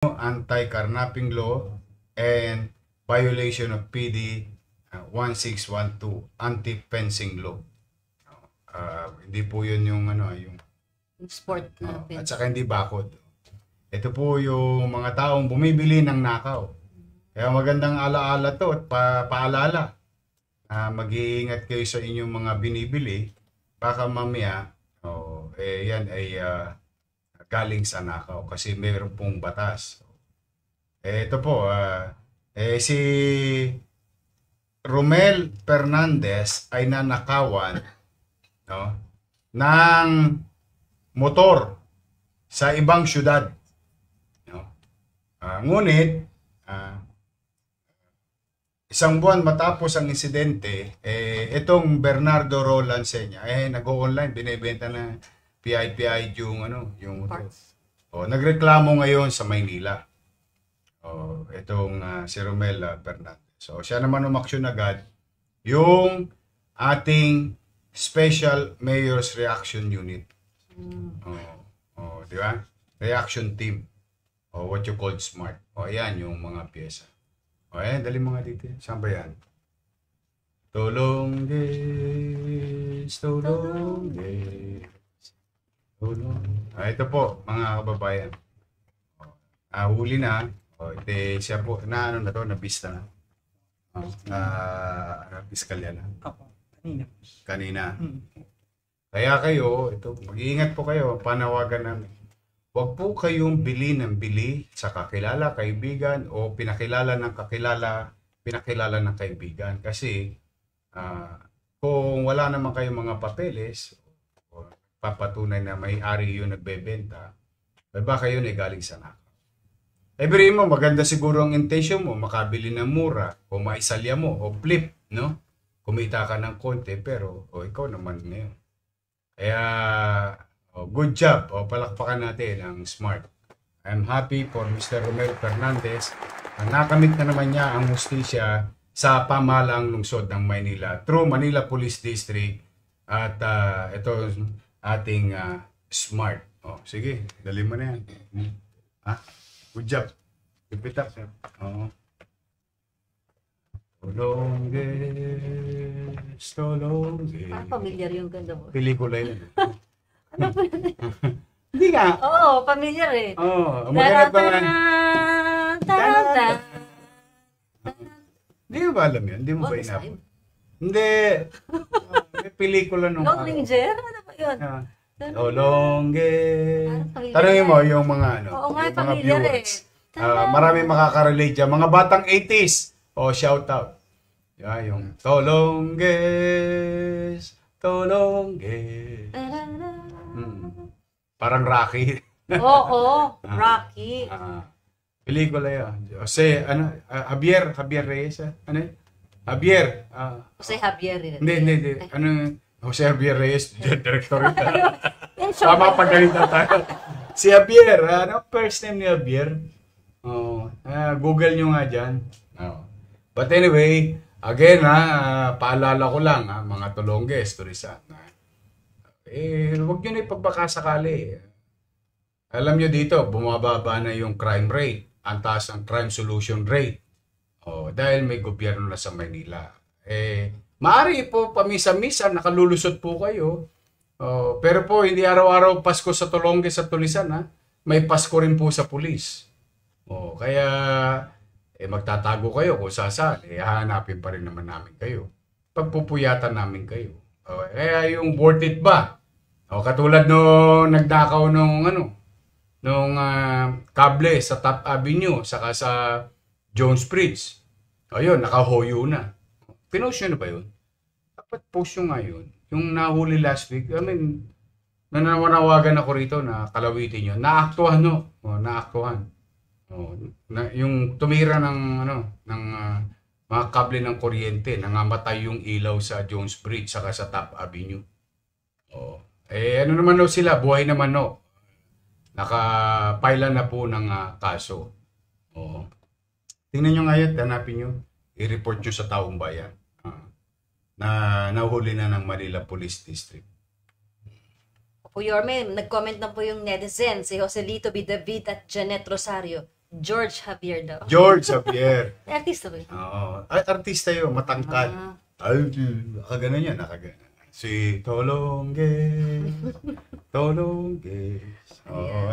Anti-Carnapping Law and violation of PD 1612, Anti-Fencing Law. Hindi po yun yung yung sport na at saka hindi bakod. Ito po yung mga taong bumibili ng nakaw. Kaya magandang alaala to at paalala. Mag-iingat kayo sa inyong mga binibili. Baka mamaya, yan ay galing sa nakaw kasi mayroon pong batas. Ito po, si Romel Fernandez ay nanakawan ng motor sa ibang syudad. Ngunit, isang buwan matapos ang insidente, itong Bernardo Roland Senya, nag-o-online, binibenta na PIPI yung motor. Nagreklamo ngayon sa Maynila. Itong si Romel Fernandez. So, siya naman umaksyon agad yung ating Special Mayor's Reaction Unit. Di ba? Reaction Team. What you call SMART. Ayan yung mga pyesa. Ayan, dali mga dito. Saan ba yan? Tulong guys, tulong guys. Ito po, mga kababayan. Huli na. Siya po, nabista na. Piskalya na. Kanina. Kaya kayo, mag-iingat po kayo, panawagan namin. Huwag po kayong bili ng bili sa kakilala, kaibigan, o pinakilala ng kaibigan. Kasi, kung wala naman kayong mga papeles, papatunay na may-ari yung nagbebenta, baka yun ay galing sa nakaw. Every mo, maganda siguro ang intention mo, makabili ng mura, o maisalya mo, o flip, no? Kumita ka ng konti, pero ikaw naman ngayon. Kaya, good job, palakpakan natin ang SMART. I'm happy for Mr. Romel Fernandez na nakamit na naman niya ang hustisya sa pamahalang lungsod ng Maynila through Manila Police District at ito ating SMART. Sige, dali mo na yan. Good job. Keep it up, sir. Tolongges, tolongges. Familiar yung ganda mo. Pelikula yun. Ano po yun? Hindi nga. Oo, familiar eh. Maganda pa nga. Hindi mo ba alam yun? Hindi mo ba inabot? Hindi. May pelikula nung Long Ranger? Ano ba yun? Tolongges. Tanungin mo yung mga Oo nga, yung mga familiar viewers. Marami makakarelate dyan. Mga batang 80s. Shout out. Yung Tolongges, tolongges. Parang Rocky. Oo, Rocky. Pelikula yun. Jose, Javier Reyes. Javier. Jose Javier. Hindi. Jose Javier Reyes, director. Tama pagkalita tayo. Si Javier, first name ni Javier? Google nyo nga dyan. But anyway, again paalala ko lang mga Tolongges, Turisan. Huwag nyo na ipagpakasakali. Alam nyo dito, bumababa na yung crime rate. Ang taas ang crime solution rate. Dahil may gobyerno na sa Manila. Maaari po pamisa-misa, nakalulusot po kayo. Pero po, hindi araw-araw Pasko sa Tolongges at Tulisan. May Pasko rin po sa pulis. Kaya magtatago kayo kung sasaan. Hahanapin pa rin naman namin kayo. Pagpupuyatan namin kayo. Kaya yung worth it ba? Katulad nung nagdakaw nung kable sa Top Avenue saka sa Jones Bridge. Ayun, nakahoyo na. Pinost nyo na ba yun? Dapat post nyo nga yun. Yung nahuli last week, nananawagan ako rito na kalawitin nyo. Naaktuhan naaktuhan. Yung tumira ng mga kable ng kuryente, nangamatay yung ilaw sa Jones Bridge saka sa Top Avenue. Ano naman sila, buhay naman Nakapaila na po ng kaso. Tingnan nyo ngayon, hanapin nyo, i-report nyo sa taong bayan na nahuli na ng Manila Police District. Po Yorme, nag-comment na po yung netizen, si Joselito B. David at Janet Rosario. George Javier daw. George Javier. May artista ba yun? Oo. Ay, artista yun, matangkad. Ay, nakaganon yan, nakaganon. Si Tolongges. Oo,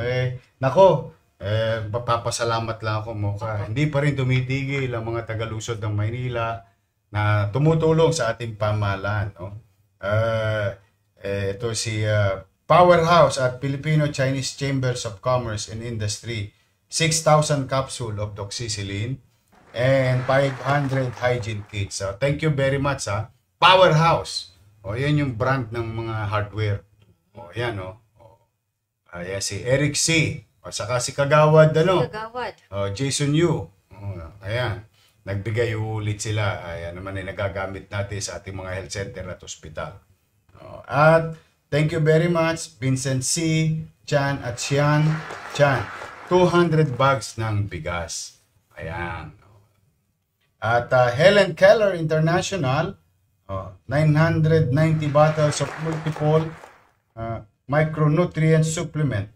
nako, papapasalamat lang ako mo ka. Hindi pa rin tumitigil ang mga taga-lungsod ng Maynila na tumutulong sa ating pamahalaan. No? Ito si Powerhouse at Filipino-Chinese Chambers of Commerce and Industry. 6,000 capsule of doxycycline and 500 hygiene kits. Thank you very much, Powerhouse. Yan yung brand ng mga hardware. Yan, Ayan si Eric C. Saka si Kagawad, Kagawad. Jason Yu. Ayan. Nagbigay ulit sila. Ayan naman ay nagagamit natin sa ating mga health center at hospital. At thank you very much, Vincent C. Chan at Xian Chan. 200 bags ng bigas. Ayan. At Helen Keller International, 990 bottles of multiple micronutrient supplement,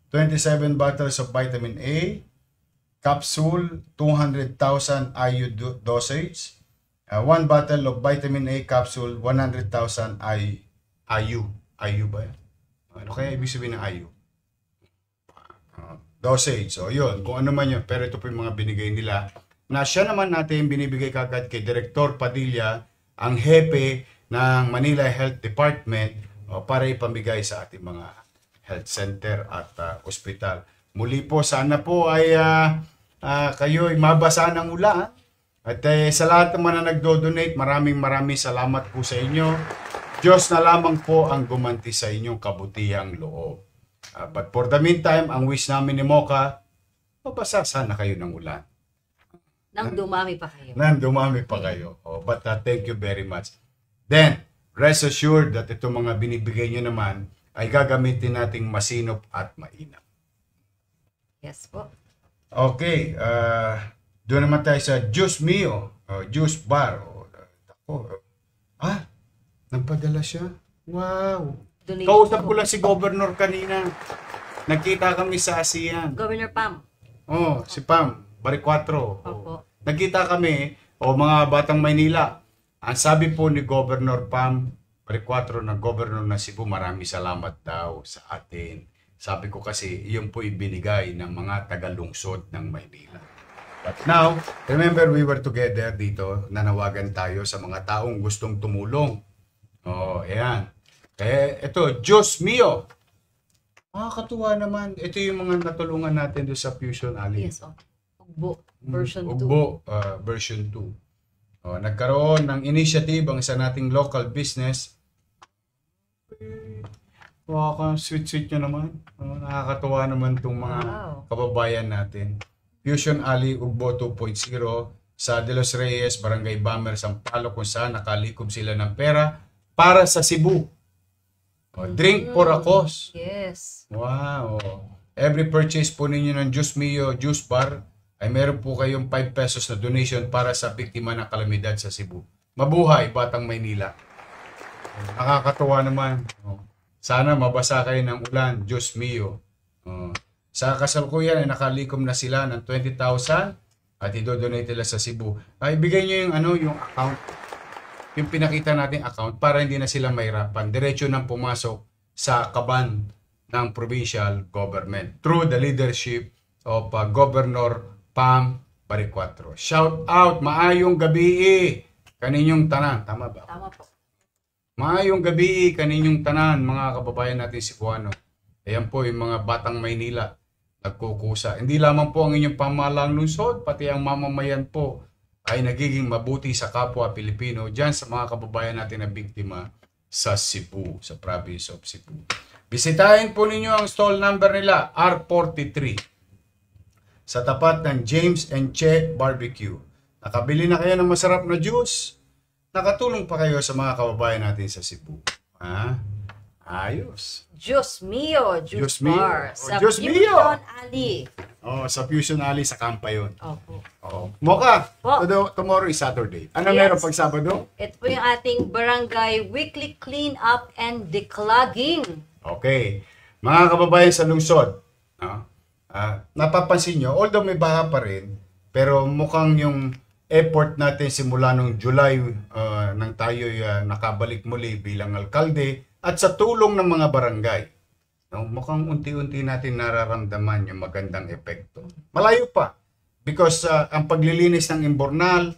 27 bottles of vitamin A, capsule, 200,000 IU dosage, 1 bottle of vitamin A capsule, 100,000 IU. IU ba yan? Ano kaya ibig sabihin ng IU? Dosage. So, yun. Kung ano man yun. Pero ito po yung mga binigay nila. Na siya naman natin binibigay kagad kay Director Padilla, ang hepe ng Manila Health Department, para ipamigay sa ating mga health center at ospital. Muli po, sana po ay kayo ay mabasa ng ulan. At sa lahat naman na nagdo-donate, maraming salamat po sa inyo. Diyos na lamang po ang gumanti sa inyong kabutihang loob. But for the meantime, ang wish namin ni Mocha, mabasa sana kayo ng ulan. Nang dumami pa kayo. But thank you very much. Then, rest assured that itong mga binibigay nyo naman ay gagamitin nating masinop at mainam. Yes po. Okay, doon naman tayo sa Juice Mio, Juice Bar. Nagpadala siya? Wow! Donation Kausap po. ko lang si Governor kanina. Nagkita kami sa ASEAN. Governor Pam. Si Pam, Baricuatro. Opo. Nagkita kami, mga batang Maynila. Ang sabi po ni Governor Pam Baricuatro na Governor ng Cebu, marami salamat daw sa atin. Sabi ko kasi, iyon po ibinigay ng mga taga-lungsod ng Maynila. But now, remember we were together dito, nanawagan tayo sa mga taong gustong tumulong. Ayan. Ito, Diyos Mio. Makakatuwa naman. Ito yung mga natulungan natin doon sa Fusion Alley. Yes, Ugbo, version 2. Ugbo, version 2. Nagkaroon ng initiative ang isa nating local business. Sweet nyo naman. Nakakatuwa naman itong mga kababayan natin. Fusion Alley, Ugbo 2.0 sa De Los Reyes, Barangay Bamer, Sampaloc, kung saan nakalikom sila ng pera para sa Cebu. Drink for a cause. Yes. Wow. Every purchase po ninyo ng Juice Mio Juice Bar ay meron po kayong 5 pesos na donation para sa biktima ng kalamidad sa Cebu. Mabuhay, Batang Maynila. Nakakatuwa naman. Sana mabasa kayo ng ulan, Juice Mio. Sa kasalukuyan ay nakalikom na sila ng 20,000 at i-donate nila sa Cebu. Ibigay nyo yung account. Yung pinakita natin account para hindi na sila mahirapan. Diretso nang pumasok sa kaban ng provincial government through the leadership of Governor Pam Baricuatro. Shout out, maayong gabi kaninyong tanan. Tama ba? Tama po. Maayong gabi kaninyong tanan, mga kababayan natin Cebuano. Ayan po yung mga Batang Maynila nagkukusa. Hindi lamang po ang inyong pamahalang lungsod, pati ang mamamayan po ay nagiging mabuti sa kapwa Pilipino dyan sa mga kababayan natin na biktima sa Cebu, sa province of Cebu. Bisitahin po ninyo ang stall number nila, R43, sa tapat ng James and Che Barbecue. Nakabili na kayo ng masarap na juice, nakatulong pa kayo sa mga kababayan natin sa Cebu. Ayos. Diyos Mio, Juice Bar. Sa Diyos Mio! Fusion Alley. Sa Fusion Alley sa Kampa yun. Opo. Mocha, Po. tomorrow is Saturday. Ano Yes. meron pag Sabado? Ito po yung ating barangay weekly clean up and declogging. Okay. Mga kababayan sa lungsod, napapansin nyo, although may baha pa rin, pero mukhang yung effort natin simula nung July nang tayo nakabalik muli bilang alkalde at sa tulong ng mga barangay, no, mukhang unti-unti natin nararamdaman yung magandang epekto. Malayo pa because ang paglilinis ng imbornal,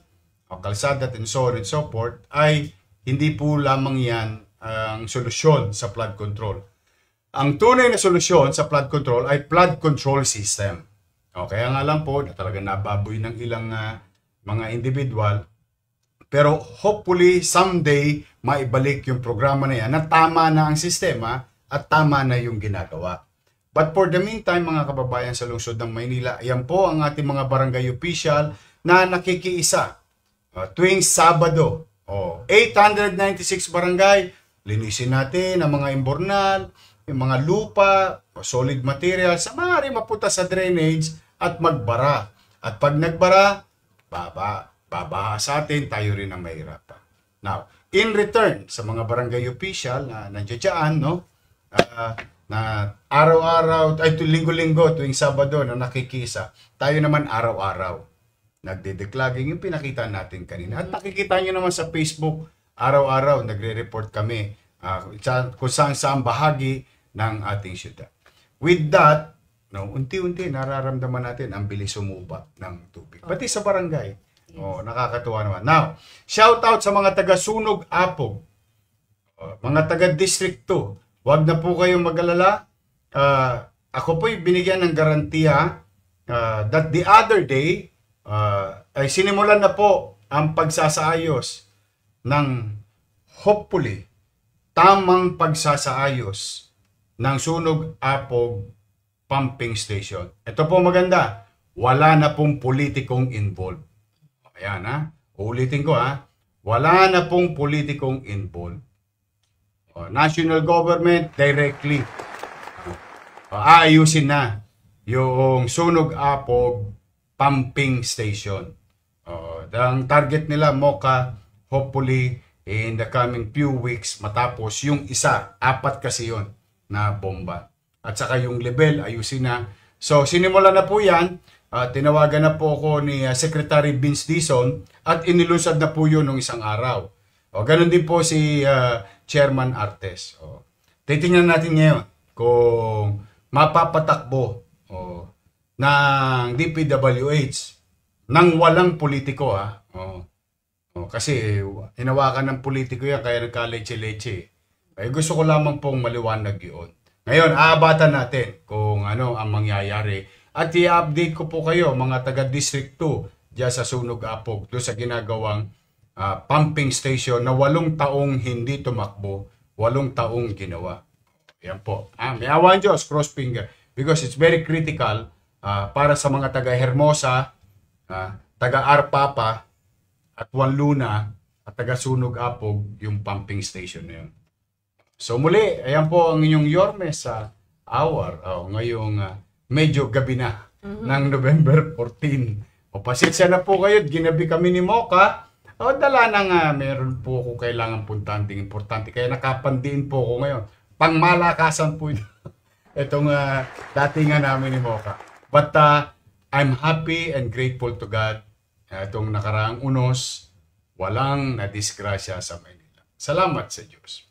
kalsada and so on and so forth ay hindi po lamang yan ang solusyon sa flood control. Ang tunay na solusyon sa flood control ay flood control system. Kaya nga lang po na talaga nababoy ng ilang mga individual. Pero hopefully someday maibalik yung programa na yan na tama na ang sistema at tama na yung ginagawa. But for the meantime mga kababayan sa lungsod ng Maynila, ayan po ang ating mga barangay official na nakikiisa tuwing Sabado. 896 barangay, linisin natin ang mga imbornal, yung mga lupa, solid material, sa maaari mapunta sa drainage at magbara. At pag nagbara, babaha sa atin, tayo rin ang mahirapan. Now, in return, sa mga barangay official na nandiyan, no? Na araw-araw, ay linggo-linggo, tuwing Sabado na nakikisa, tayo naman araw-araw nagde-declogging yung pinakita natin kanina. At nakikita nyo naman sa Facebook, araw-araw nagre-report kami kung saan bahagi ng ating syudad. With that, no, unti-unti nararamdaman natin ang bilis sumuba ng tubig. Pati sa barangay. Nakakatuwa naman. Now, shout out sa mga taga-Sunog Apog, mga taga-District 2. Huwag na po kayong mag-alala. Ako po'y binigyan ng garantiya that the other day, ay sinimulan na po ang pagsasaayos ng hopefully tamang pagsasaayos ng Sunog Apog pumping station. Ito po maganda, wala na pong politikong involved. Ayan uulitin ko wala na pong politikong involved. National government directly aayusin na yung Sunog Apog pumping station. Ang target nila, MOCA, hopefully in the coming few weeks matapos yung isa, 4 kasi yun na bomba. At saka yung level, ayusin na. So, sinimula na po yan. Tinawagan na po ako ni Secretary Vince Dizon at inilusad na po yun nung isang araw. Ganun din po si Chairman Artes. Titingnan natin ngayon kung mapapatakbo ng DPWH nang walang politiko kasi hinawakan ng politiko yan kaya nagka-leche-leche. Gusto ko lamang pong maliwanag yun. Ngayon, aabatan natin kung ano ang mangyayari at i-update ko po kayo mga taga-District 2 diyan sa Sunog Apog doon sa ginagawang pumping station na 8 taong hindi tumakbo, 8 taong ginawa. Yan po. May awan Diyos, cross finger. Because it's very critical para sa mga taga-Hermosa, taga-Arpapa, at Wanluna, at taga-Sunog Apog, yung pumping station na yun. So muli, ayan po ang inyong Yorme sa hour. Ngayong medyo gabi na ng November 14. Pasensya na po kayo, ginabi kami ni Mocha. Dala na nga, meron po ako kailangan puntanting importante. Kaya nakapandiin po ako ngayon. Pangmalakasan po ito. Itong datingan namin ni Mocha. But I'm happy and grateful to God. Itong nakaraang unos, walang nadisgrasya sa Maynila. Salamat sa Diyos.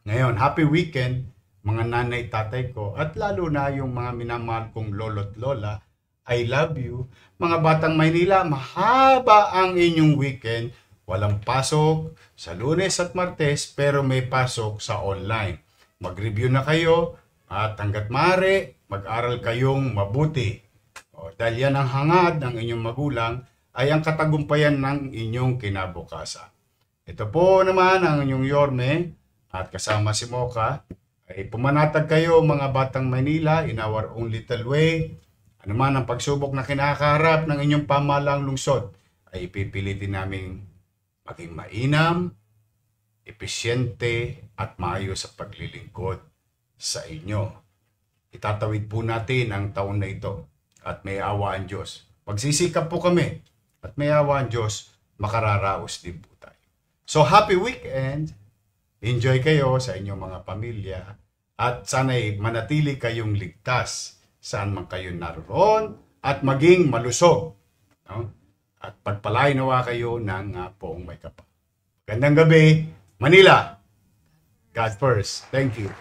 Ngayon, happy weekend, mga nanay, tatay ko, at lalo na yung mga minamahal kong lolo't lola. I love you. Mga batang Maynila, mahaba ang inyong weekend. Walang pasok sa Lunes at Martes, pero may pasok sa online. Mag-review na kayo at hanggat maaari, mag-aral kayong mabuti. Dahil yan ang hangad ng inyong magulang ay ang katagumpayan ng inyong kinabukasan. Ito po naman ang inyong Yorme at kasama si Mocha. Ay pumanatag kayo mga batang Maynila in our own little way. Ano man ang pagsubok na kinakaharap ng inyong pamahalang lungsod ay ipipilitin namin maging mainam, epesyente at maayos sa paglilingkod sa inyo. Itatawid po natin ang taon na ito at may awa ang Diyos. Pagsisikap po kami at may awa ang Diyos, makararaos din po tayo. So happy weekend! Enjoy kayo sa inyong mga pamilya at sana'y manatili kayong ligtas saan man kayo naroon at maging malusog. No? At pagpalain nawa kayo ng poong may kapal. Magandang gabi, Manila. God first. Thank you.